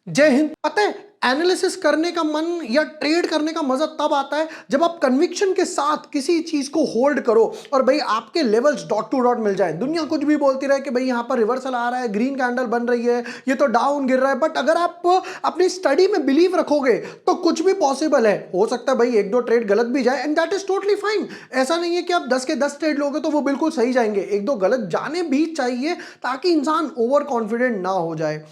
जय हिंद। पता है, एनालिसिस करने का मन या ट्रेड करने का मजा तब आता है जब आप कन्विक्शन के साथ किसी चीज को होल्ड करो और भाई आपके लेवल्स डॉट टू डॉट मिल जाए। दुनिया कुछ भी बोलती रहे कि भाई यहां पर रिवर्सल आ रहा है, ग्रीन कैंडल बन रही है, ये तो डाउन गिर रहा है, बट अगर आप अपनी स्टडी में बिलीव रखोगे तो कुछ भी पॉसिबल है। हो सकता है भाई एक दो ट्रेड गलत भी जाए and that is totally fine. ऐसा नहीं है कि आप 10 के 10 ट्रेड लोगे तो वो बिल्कुल सही जाएंगे, एक दो गलत जाने भी चाहिए ताकि इंसान ओवर कॉन्फिडेंट ना हो जाए।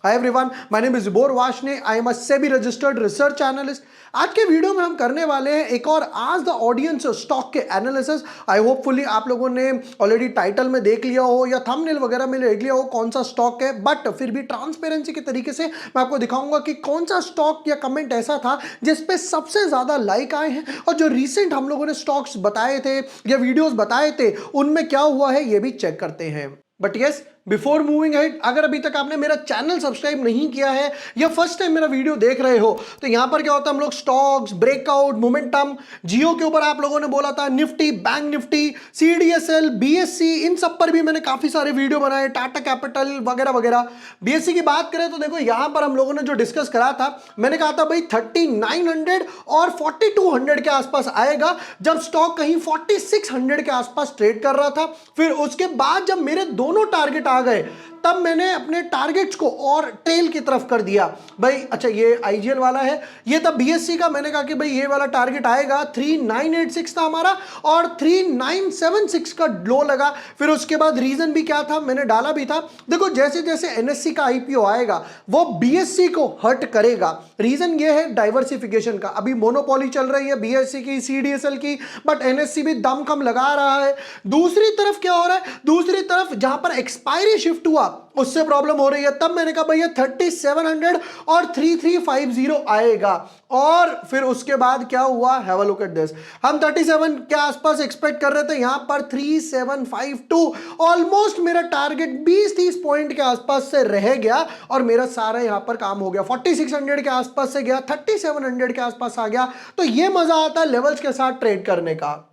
Hi everyone, my name is Jibor Washne. I am a SEBI registered research analyst. आज के वीडियो में हम करने वाले हैं एक और आज द ऑडियंस स्टॉक के एनालिसिस। आई होपफुली आप लोगों ने ऑलरेडी टाइटल में देख लिया हो या थंबनेल वगैरह में देख लिया हो कौन सा स्टॉक है, बट फिर भी ट्रांसपेरेंसी के तरीके से मैं आपको दिखाऊंगा कि कौन सा स्टॉक या कमेंट ऐसा था जिसपे सबसे ज्यादा लाइक आए हैं और जो रिसेंट हम लोगों ने स्टॉक्स बताए थे या वीडियोस बताए थे उनमें क्या हुआ है ये भी चेक करते हैं। But yes, before moving head, अगर अभी तक आपने मेरा चैनल सब्सक्राइब नहीं किया है या फर्स्ट टाइम मेरा वीडियो देख रहे हो तो यहां पर क्या होता है, हम लोग स्टॉक्स, ब्रेकआउट, मोमेंटम, जियो के ऊपर आप लोगों ने बोला था, Nifty, bank Nifty, CDSL, BSC, इन सब पर भी मैंने काफी सारे वीडियो बनाए, टाटा कैपिटल वगैरह वगैरह। बीएससी की बात करें तो देखो यहां पर हम लोगों ने जो डिस्कस करा था, मैंने कहा था भाई 3900 और 4200 के आसपास आएगा जब स्टॉक कहीं 4600 के आसपास ट्रेड कर रहा था। फिर उसके बाद जब मेरे दोनों टारगेट आ गए तब मैंने अपने टारगेट्स को और टेल की तरफ कर दिया। भाई अच्छा, ये आईजीएल वाला है, ये था बीएससी का। मैंने कहा कि भाई ये वाला टारगेट आएगा, 3986 था हमारा और 3976 का लो लगा। फिर उसके बाद रीजन भी क्या था मैंने डाला भी था। देखो जैसे जैसे एनएससी का आईपीओ आएगा वो बीएससी को हर्ट करेगा। रीजन ये है डाइवर्सिफिकेशन का। अभी मोनोपोली चल रही है बीएससी की, सीडीएसएल की, बट एनएससी भी दम कम लगा रहा है। दूसरी तरफ क्या हो रहा है, दूसरी तरफ जहां पर एक्सपायरी शिफ्ट हुआ उससे प्रॉब्लम हो रही है। तब मैंने कहा भैया 3700 और 3350 आएगा। और फिर उसके बाद क्या हुआ, have a look at this. हम 37 के आसपास एक्सपेक्ट कर रहे थे, यहां पर 3752, ऑलमोस्ट मेरा टारगेट 20-30 पॉइंट के आसपास से रह गया और मेरा सारा यहां पर काम हो गया। 4600 के आसपास से गया, 3700 के आसपास आ गया। तो ये मजा आता है लेवल्स के साथ ट्रेड करने का।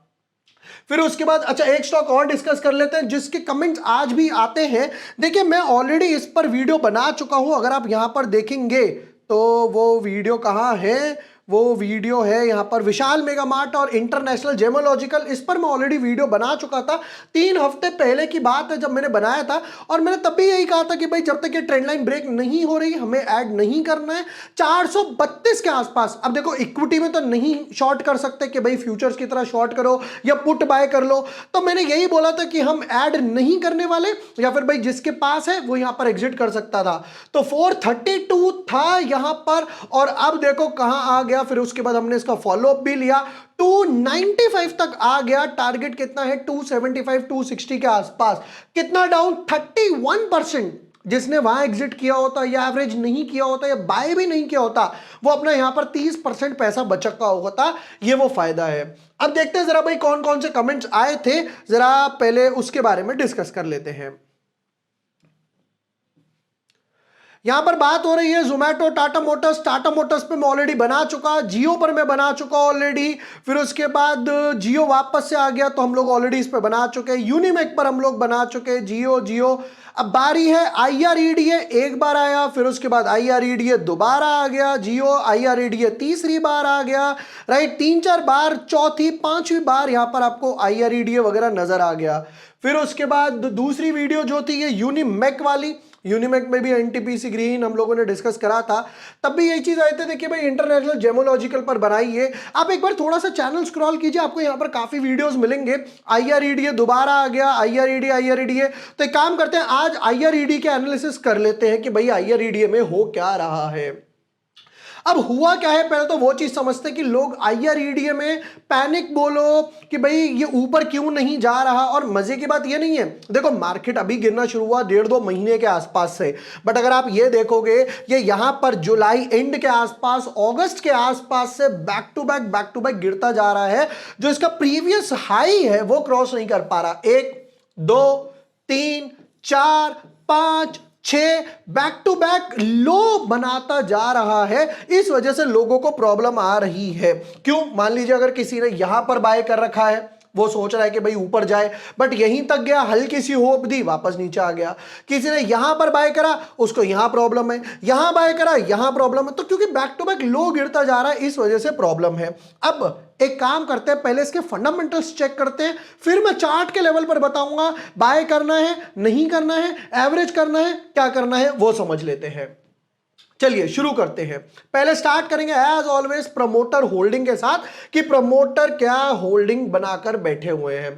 फिर उसके बाद अच्छा एक स्टॉक और डिस्कस कर लेते हैं जिसके कमेंट्स आज भी आते हैं। देखिए मैं ऑलरेडी इस पर वीडियो बना चुका हूं, अगर आप यहां पर देखेंगे तो वो वीडियो कहां है, वो वीडियो है यहां पर विशाल मेगा मार्ट और इंटरनेशनल जेमोलॉजिकल। इस पर मैं ऑलरेडी वीडियो बना चुका था, 3 हफ्ते पहले की बात है जब मैंने बनाया था। और मैंने तब भी यही कहा था कि भाई जब तक ये ट्रेंड लाइन ब्रेक नहीं हो रही हमें ऐड नहीं करना है 432 के आसपास। अब देखो इक्विटी में तो नहीं शॉर्ट कर सकते कि भाई फ्यूचर्स की तरह शॉर्ट करो या पुट बाय कर लो, तो मैंने यही बोला था कि हम ऐड नहीं करने वाले, या फिर भाई जिसके पास है वो यहां पर एग्जिट कर सकता था। तो 432 था यहां पर और अब देखो कहां आ गया। फिर उसके बाद हमने इसका फॉलोअप भी लिया, 295 तक आ गया। टारगेट कितना है, 275 260 के आसपास। कितना डाउन, 31%। जिसने वहां एग्जिट किया होता या एवरेज नहीं किया होता या बाय भी नहीं किया होता वो अपना यहां पर 30% पैसा बचका होता। ये वो फायदा है। अब देखते हैं जरा भाई कौन कौन से कमेंट्स आए थे, जरा पहले उसके बारे में डिस्कस कर लेते हैं। यहां पर बात हो रही है जोमैटो, टाटा मोटर्स। टाटा मोटर्स पे मैं ऑलरेडी बना चुका, जियो पर मैं बना चुका ऑलरेडी। फिर उसके बाद जियो वापस से आ गया तो हम लोग ऑलरेडी इस पे बना चुके। यूनिमेक पर हम लोग बना चुके, जियो। अब बारी है IREDA, एक बार आया, फिर उसके बाद IREDA दोबारा आ गया, जियो IREDA तीसरी बार आ गया, राइट, 3-4 बार, चौथी 5वीं बार यहां पर आपको IREDA वगैरह नजर आ गया। फिर उसके बाद दूसरी वीडियो जो थी ये यूनिमेक वाली, यूनिमेक में भी एनटीपीसी ग्रीन हम लोगों ने डिस्कस करा था, तब भी यही चीज आए थे। देखिए भाई इंटरनेशनल जेमोलॉजिकल पर बनाइए, आप एक बार थोड़ा सा चैनल स्क्रॉल कीजिए, आपको यहाँ पर काफी वीडियोस मिलेंगे। IREDA दोबारा आ गया, IREDA। तो एक काम करते हैं आज IREDA के एनालिसिस कर लेते हैं कि भाई IREDA में हो क्या रहा है। अब हुआ क्या है, पहले तो वो चीज समझते हैं कि लोग IREDA में पैनिक बोलो कि भाई ये ऊपर क्यों नहीं जा रहा। और मजे की बात ये नहीं है, देखो मार्केट अभी गिरना शुरू हुआ 1.5-2 महीने के आसपास से, बट अगर आप ये देखोगे ये यहां पर जुलाई एंड के आसपास, अगस्त के आसपास से बैक टू बैक गिरता जा रहा है। जो इसका प्रीवियस हाई है वो क्रॉस नहीं कर पा रहा। 1 2 3 4 5 6 बैक टू बैक लो बनाता जा रहा है। इस वजह से लोगों को प्रॉब्लम आ रही है। क्यों, मान लीजिए अगर किसी ने यहां पर बाय कर रखा है, वो सोच रहा है कि भाई ऊपर जाए, बट यहीं तक गया, हल्की सी होप दी, वापस नीचे आ गया। किसी ने यहां पर बाय करा, उसको यहां प्रॉब्लम है, यहां बाय करा, यहां प्रॉब्लम है। तो क्योंकि बैक टू बैक लो गिरता जा रहा है, इस वजह से प्रॉब्लम है। अब एक काम करते हैं, पहले इसके फंडामेंटल्स चेक करते हैं, फिर मैं चार्ट के लेवल पर बताऊंगा बाय करना है, नहीं करना है, एवरेज करना है, क्या करना है, वो समझ लेते हैं। चलिए शुरू करते हैं। पहले स्टार्ट करेंगे एज ऑलवेज प्रमोटर होल्डिंग के साथ, कि प्रमोटर क्या होल्डिंग बनाकर बैठे हुए हैं।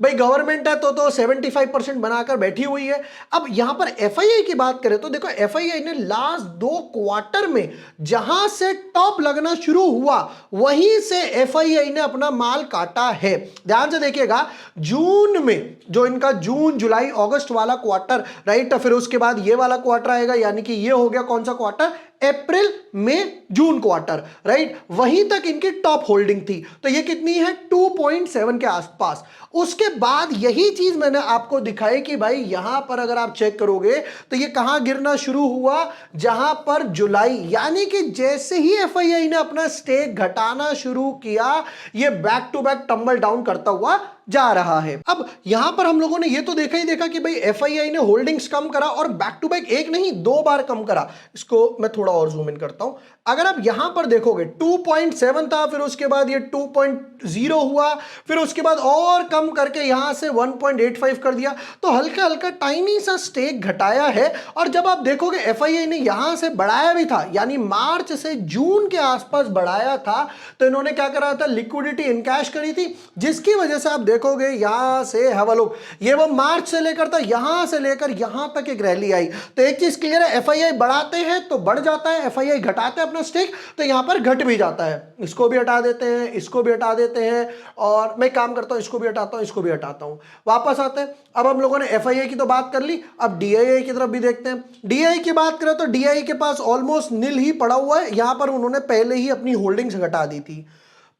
भाई गवर्नमेंट है तो 75% बनाकर बैठी हुई है। अब यहां पर एफआईआई की बात करें तो देखो, एफआईआई ने लास्ट 2 क्वार्टर में जहां से टॉप लगना शुरू हुआ, वहीं से एफआईआई ने अपना माल काटा है। ध्यान से देखिएगा, जून में जो इनका जून जुलाई अगस्त वाला क्वार्टर, राइट, फिर उसके बाद ये वाला क्वार्टर आएगा, यानी कि ये हो गया कौन सा क्वार्टर, अप्रैल मई जून क्वार्टर, राइट, वहीं तक इनकी टॉप होल्डिंग थी। तो ये कितनी है, 2.7 के आसपास। उसके बाद यही चीज मैंने आपको दिखाई कि भाई यहां पर अगर आप चेक करोगे तो ये कहां गिरना शुरू हुआ, जहां पर जुलाई, यानी कि जैसे ही एफआईआई ने अपना स्टेक घटाना शुरू किया, ये back to back tumble down करता हुआ जा रहा है। अब यहां पर हम लोगों ने ये तो देखा ही देखा कि भाई एफआईआई ने होल्डिंग्स कम करा, और बैक टू बैक एक नहीं 2 बार कम करा। इसको मैं थोड़ा और जूम इन करता हूं। अगर आप यहां पर देखोगे 2.7 था, फिर उसके बाद ये 2.0 हुआ, फिर उसके बाद और कम करके यहां से 1.85 कर दिया। तो हल्का हल्का टाइनी सा स्टेक घटाया है। और जब आप देखोगे एफआईआई ने यहां से बढ़ाया भी था, यानी मार्च से जून के आसपास बढ़ाया था, तो इन्होंने क्या करा था, लिक्विडिटी इनकैश करी थी, जिसकी वजह से आप देखोगे यहां से हैव अ लुक, ये वो मार्च से लेकर था, यहां से लेकर यहां तक एक रैली आई। तो एक चीज क्लियर है, एफआईआई बढ़ाते हैं तो बढ़ जाता है, एफआईआई घटाते हैं अपना स्टेक तो यहां पर घट भी जाता है। इसको भी हटा देते हैं, इसको भी हटा देते हैं, और मैं काम करता हूं, इसको भी हटाता हूं, इसको भी हटाता हूं। वापस आते हैं। अब हम लोगों ने एफआईआई की तो बात कर ली, अब डीआईआई की तरफ भी देखते हैं। डीआईआई की बात करें तो डीआईआई के पास ऑलमोस्ट नील ही पड़ा हुआ है, यहां पर उन्होंने पहले ही अपनी होल्डिंग्स घटा दी थी।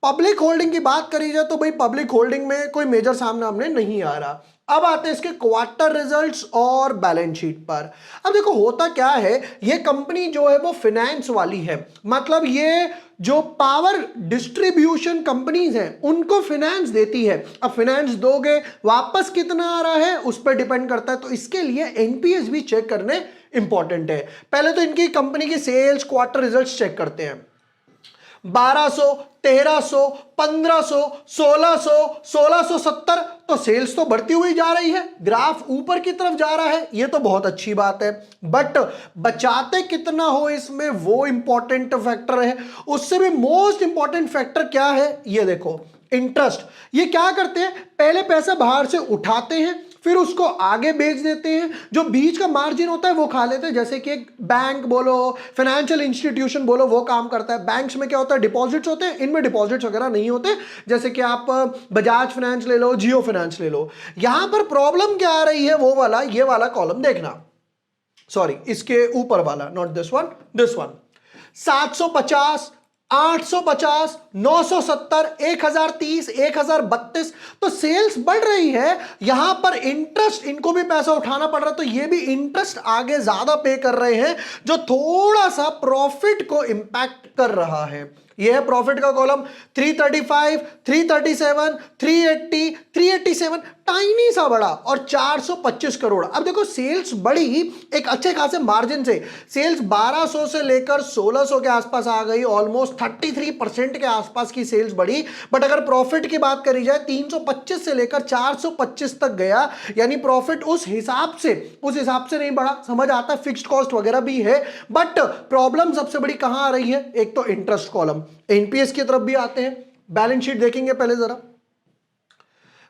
पब्लिक होल्डिंग की बात करी जाए तो भाई पब्लिक होल्डिंग में कोई मेजर सामने नहीं आ रहा। अब आते हैं इसके क्वार्टर रिजल्ट्स और बैलेंस शीट पर। अब देखो होता क्या है, ये कंपनी जो है वो फाइनेंस वाली है, मतलब ये जो पावर डिस्ट्रीब्यूशन कंपनीज हैं उनको फाइनेंस देती है। अब फाइनेंस दोगे, वापस कितना आ रहा है उस पर डिपेंड करता है। तो इसके लिए एनपीएस भी चेक करने इंपॉर्टेंट है। पहले तो इनकी कंपनी की सेल्स क्वार्टर रिजल्ट्स चेक करते हैं। 1200, 1300, 1500, 1600, 1670, तो सेल्स तो बढ़ती हुई जा रही है, ग्राफ ऊपर की तरफ जा रहा है, ये तो बहुत अच्छी बात है। बट बचाते कितना हो इसमें, वो इंपॉर्टेंट फैक्टर है। उससे भी मोस्ट इंपॉर्टेंट फैक्टर क्या है, ये देखो, इंटरेस्ट। ये क्या करते हैं, पहले पैसा बाहर से उठाते हैं, फिर उसको आगे बेच देते हैं, जो बीच का मार्जिन होता है वो खा लेते हैं। जैसे कि एक बैंक बोलो, फाइनेंशियल इंस्टीट्यूशन बोलो, वो काम करता है। बैंक्स में क्या होता है, डिपॉजिट्स होते हैं, इनमें डिपॉजिट्स वगैरह नहीं होते। जैसे कि आप बजाज फाइनेंस ले लो, जियो फाइनेंस ले लो। यहां पर प्रॉब्लम क्या आ रही है, वो वाला, ये वाला कॉलम देखना, सॉरी इसके ऊपर वाला, not this one, this one. 750, 850, 970, 1030, 1032, तो सेल्स बढ़ रही है। यहां पर इंटरेस्ट, इनको भी पैसा उठाना पड़ रहा है, तो ये भी इंटरेस्ट आगे ज्यादा पे कर रहे हैं, जो थोड़ा सा प्रॉफिट को इंपैक्ट कर रहा है। ये है प्रॉफिट का कॉलम। 335, 337, 380, 387, टाइनी सा बड़ा, और 425 करोड़। अब देखो सेल्स बढ़ी एक अच्छे खासे मार्जिन से, सेल्स 1200 से लेकर 1600 के आसपास आ गई, ऑलमोस्ट 33% के आसपास की सेल्स बढ़ी। बट अगर प्रॉफिट की बात करी जाए, 325 से लेकर 425 तक गया, यानी प्रॉफिट उस हिसाब से नहीं बढ़ा। समझ आता है, फिक्स्ड कॉस्ट वगैरह भी है, बट प्रॉब्लम सबसे बड़ी कहां आ रही है, एक तो इंटरेस्ट कॉलम। एनपीएस की तरफ भी आते हैं, बैलेंस शीट देखेंगे पहले जरा।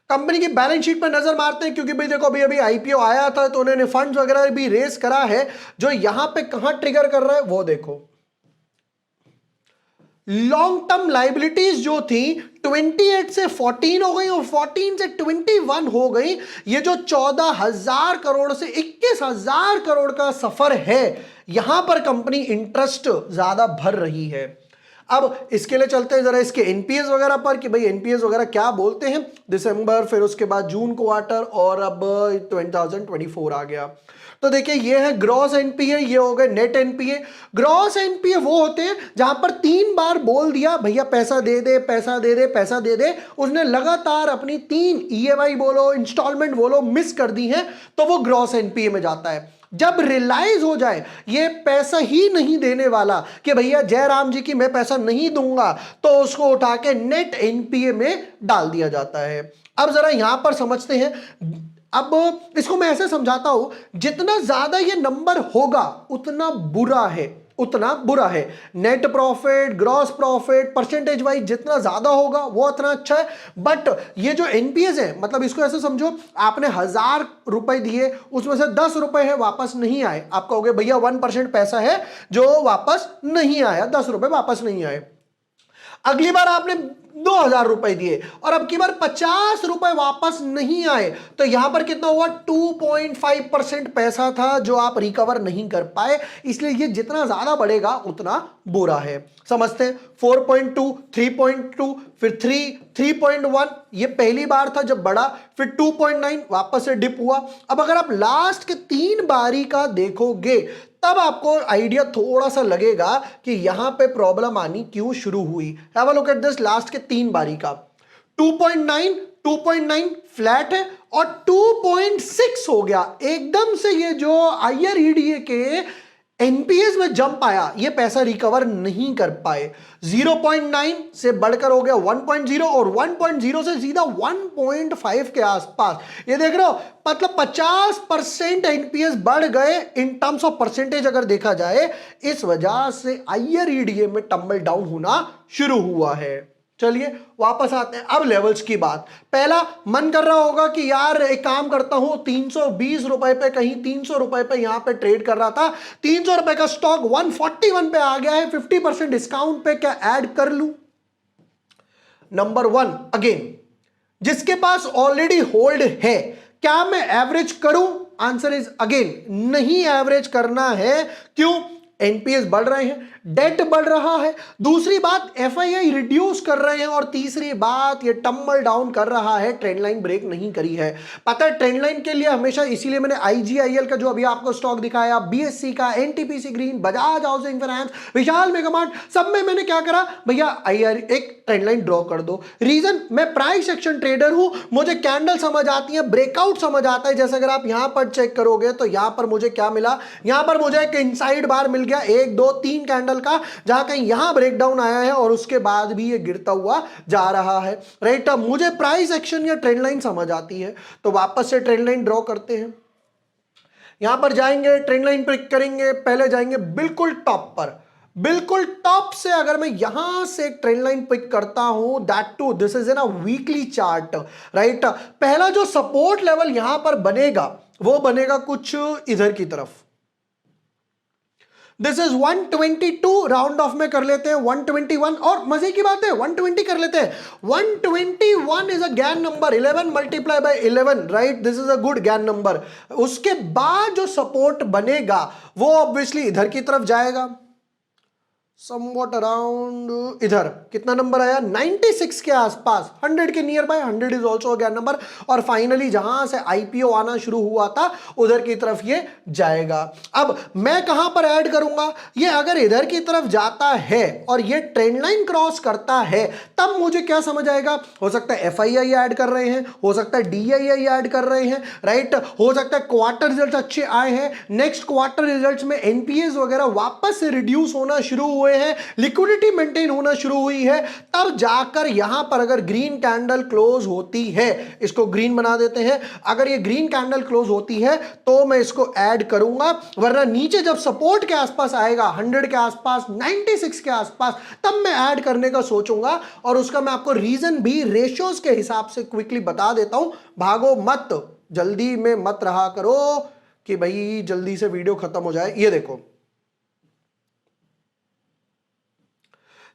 कंपनी की बैलेंस शीट पर नजर मारते हैं, क्योंकि भाई देखो अभी आईपीओ आया था तो उन्होंने फंड्स वगैरह भी रेस करा है। जो यहां पे कहां ट्रिगर कर रहा है वो देखो, लॉन्ग टर्म लाइबिलिटीज जो थी 28 से 14 हो गई, और 14 से 21 हो गई। ये जो 14,000 करोड़ से 21,000 करोड़ का सफर है, यहां पर कंपनी इंटरेस्ट ज्यादा भर रही है। अब इसके लिए चलते हैं जरा इसके एनपीएस वगैरह पर कि भाई एनपीएस वगैरह क्या बोलते हैं। दिसंबर, फिर उसके बाद जून क्वार्टर और अब 2024 आ गया। तो देखिए ये है ग्रॉस एनपीए, ये हो गए नेट एनपीए। ग्रॉस एनपीए वो होते हैं जहां पर 3 बार बोल दिया भैया पैसा दे दे पैसा दे दे पैसा दे दे, उसने लगातार अपनी 3 ईएमआई बोलो इंस्टॉलमेंट बोलो मिस कर दी है, तो वो ग्रॉस एनपीए में जाता है। जब रियलाइज हो जाए ये पैसा ही नहीं देने वाला कि भैया जयराम जी की मैं पैसा नहीं दूंगा, तो उसको उठा के नेट एनपीए में डाल दिया जाता है। अब जरा यहां पर समझते हैं। अब इसको मैं ऐसे समझाता हूं, जितना ज्यादा ये नंबर होगा उतना बुरा है, उतना बुरा है। Net profit, gross profit, percentage wise जितना ज्यादा होगा वो उतना अच्छा है। बट ये जो एनपीएस है, मतलब इसको ऐसे समझो, आपने 1000 रुपए दिए, उसमें से 10 रुपए है वापस नहीं आए, आप कहोगे भैया 1% पैसा है जो वापस नहीं आया, 10 रुपए वापस नहीं आए। अगली बार आपने 2000 रुपए दिए और अब की बार 50 रुपए वापस नहीं आए, तो यहां पर कितना हुआ, 2.5% पैसा था जो आप रिकवर नहीं कर पाए। इसलिए ये जितना ज्यादा बढ़ेगा उतना बुरा है। समझते हैं 4.2, 3.2, फिर 3, 3.1, ये पहली बार था जब बढ़ा, फिर 2.9 वापस से डिप हुआ। अब अगर आप लास्ट के 3 बारी का देखोगे तब आपको आइडिया थोड़ा सा लगेगा कि यहां पे प्रॉब्लम आनी क्यों शुरू हुई। Have a look at this last के 3 बारी का। 2.9, 2.9 फ्लैट है और 2.6 हो गया। एकदम से ये जो आईआरईडीए के एनपीएस में जंप आया, ये पैसा रिकवर नहीं कर पाए। 0.9 से बढ़कर हो गया 1.0 और 1.0 से सीधा 1.5 के आसपास। ये देख रहे हो, मतलब 50% एनपीएस बढ़ गए इन टर्म्स ऑफ परसेंटेज अगर देखा जाए। इस वजह से आईआरईडीए में टम्बल डाउन होना शुरू हुआ है। चलिए वापस आते हैं अब लेवल्स की बात। पहला, मन कर रहा होगा कि यार एक काम करता हूं, 320 रुपए पे, कहीं 300 रुपए पे यहां पे ट्रेड कर रहा था, 300 रुपए का स्टॉक 141 पे आ गया है, 50% डिस्काउंट पे क्या ऐड कर लूं? नंबर 1, अगेन जिसके पास ऑलरेडी होल्ड है, क्या मैं एवरेज करूं? आंसर इज अगेन नहीं एवरेज करना है। क्यों? एनपीएस बढ़ रहे हैं, डेट बढ़ रहा है, दूसरी बात एफआईआई रिड्यूस कर रहे हैं, और तीसरी बात ये टम्बल डाउन कर रहा है, ट्रेंड लाइन ब्रेक नहीं करी है। पता है ट्रेंड लाइन के लिए हमेशा, इसीलिए मैंने आईजीआईएल का जो अभी आपको स्टॉक दिखाया, बीएससी का, NTPC green, Bajaj housing finance, Vishal mega mart, सब में मैंने क्या करा, भैया आईआर एक ट्रेंड लाइन ड्रॉ कर दो। रीजन, मैं प्राइस एक्शन ट्रेडर हूं, मुझे कैंडल समझ आती है, ब्रेकआउट समझ आता है। जैसे अगर आप यहां पर चेक करोगे तो यहां पर मुझे क्या मिला, यहां पर मुझे एक इनसाइड बार मिल गया 1, 2, 3 कैंडल का, जहां कहीं यहां ब्रेकडाउन आया है और उसके बाद भी ये गिरता हुआ जा रहा है। राइट, अब मुझे प्राइस एक्शन या ट्रेंड लाइन समझ आती है, तो वापस से ट्रेंड लाइन ड्रॉ करते हैं। यहां पर जाएंगे, ट्रेंड लाइन पिक करेंगे, पहले जाएंगे बिल्कुल टॉप पर, बिल्कुल टॉप से अगर मैं यहां से ट्रेंड लाइन पिक करता हूं, that to this is in a weekly chart. Right, पहला जो सपोर्ट लेवल यहां पर बनेगा वो बनेगा कुछ इधर की तरफ। दिस इज 122, राउंड ऑफ में कर लेते हैं 121, और मजे की बात है 120 कर लेते हैं। 121 is a Gann number, 11 multiply by 11, right, this is a good Gann number. उसके बाद जो सपोर्ट बनेगा वो ऑब्वियसली इधर की तरफ जाएगा, समवॉट अराउंड इधर। कितना नंबर आया, 96 के आसपास, 100 के nearby, 100 is also Gann number. और फाइनली जहां से आईपीओ आना शुरू हुआ था उधर की तरफ ये जाएगा। अब मैं कहां पर ऐड करूंगा, ये अगर इधर की तरफ जाता है और ये ट्रेंड लाइन क्रॉस करता है, तब मुझे क्या समझ आएगा, हो सकता है एफआईआई ऐड कर रहे हैं, हो सकता है डीआईआई ऐड कर रहे हैं, राइट, हो सकता है क्वार्टर रिजल्ट अच्छे आए हैं, नेक्स्ट क्वार्टर रिजल्ट्स में एनपीएस वगैरह वापस से रिड्यूस होना शुरू हुए हैं, लिक्विडिटी मेंटेन होना शुरू हुई है, तब जाकर यहां पर अगर ग्रीन कैंडल क्लोज होती है, इसको ग्रीन बना देते हैं, अगर ये ग्रीन कैंडल क्लोज होती है तो मैं इसको ऐड करूंगा। वरना नीचे जब सपोर्ट के आसपास आएगा, 100 के आसपास, 96 के आसपास, तब मैं ऐड करने का सोचूंगा। और उसका मैं आपको रीजन भी रेशियोज के हिसाब से क्विकली बता देता हूं। भागो मत, जल्दी में मत रहा करो कि भाई जल्दी से वीडियो खत्म हो जाए। ये देखो,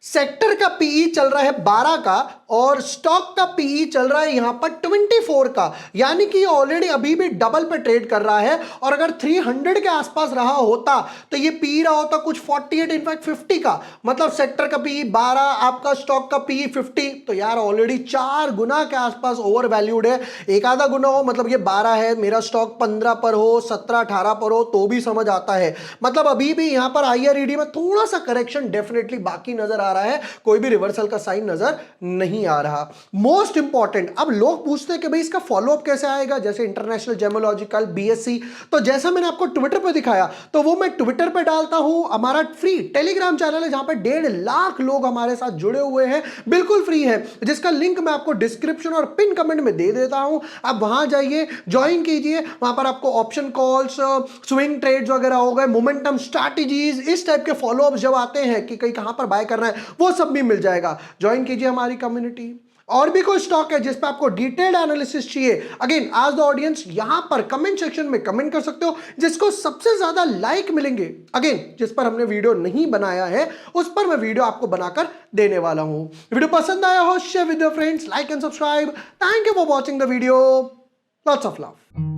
सेक्टर का पीई चल रहा है 12 का और स्टॉक का पीई चल रहा है यहां पर 24 का, यानी कि ऑलरेडी अभी भी डबल पे ट्रेड कर रहा है। और अगर 300 के आसपास रहा होता तो ये पी रहा होता कुछ 48 इनफैक्ट 50 का, मतलब सेक्टर का पीई 12, आपका स्टॉक का पीई 50, तो यार ऑलरेडी 4 गुना के आसपास ओवर वैल्यूड है। एक आधा गुना हो, मतलब ये 12 है, मेरा स्टॉक 15 पर हो, 17 18 पर हो तो भी समझ आता है। मतलब अभी भी यहां पर आईआरईडी में थोड़ा सा करेक्शन डेफिनेटली बाकी नजर आ रहा है, कोई भी रिवर्सल का साइन नजर नहीं आ रहा। मोस्ट इंपॉर्टेंट, अब लोग पूछते हैं कि भाई इसका फॉलोअप कैसे आएगा, जैसे इंटरनेशनल जेमोलॉजिकल, बीएससी, तो जैसा मैंने आपको ट्विटर पे दिखाया तो वो मैं ट्विटर पे डालता हूं। हमारा फ्री टेलीग्राम चैनल है जहां पे 1.5 लाख लोग हमारे साथ जुड़े हुए हैं, बिल्कुल फ्री है, जिसका लिंक मैं आपको डिस्क्रिप्शन और पिन कमेंट में दे देता हूं। आप वहां जाइए, ज्वाइन कीजिए, वहां पर आपको ऑप्शन कॉल्स, स्विंग ट्रेड्स वगैरह हो गए, मोमेंटम स्ट्रैटेजीज, इस टाइप के फॉलोअप जब आते हैं कि कहीं कहां पर बाय करना है वो सब भी मिल जाएगा। ज्वाइन कीजिए हमारी कम्युनिटी। और भी कोई स्टॉक है जिस पे आपको डिटेल्ड एनालिसिस चाहिए, अगेन आज द ऑडियंस यहां पर कमेंट सेक्शन में कमेंट कर सकते हो। जिसको सबसे ज्यादा लाइक मिलेंगे, अगेन जिस पर हमने वीडियो नहीं बनाया है उस पर मैं वीडियो आपको बनाकर देने वाला हूं। वीडियो पसंद आया हो, share with your friends, like and subscribe. Thank you for watching the video, lots of love.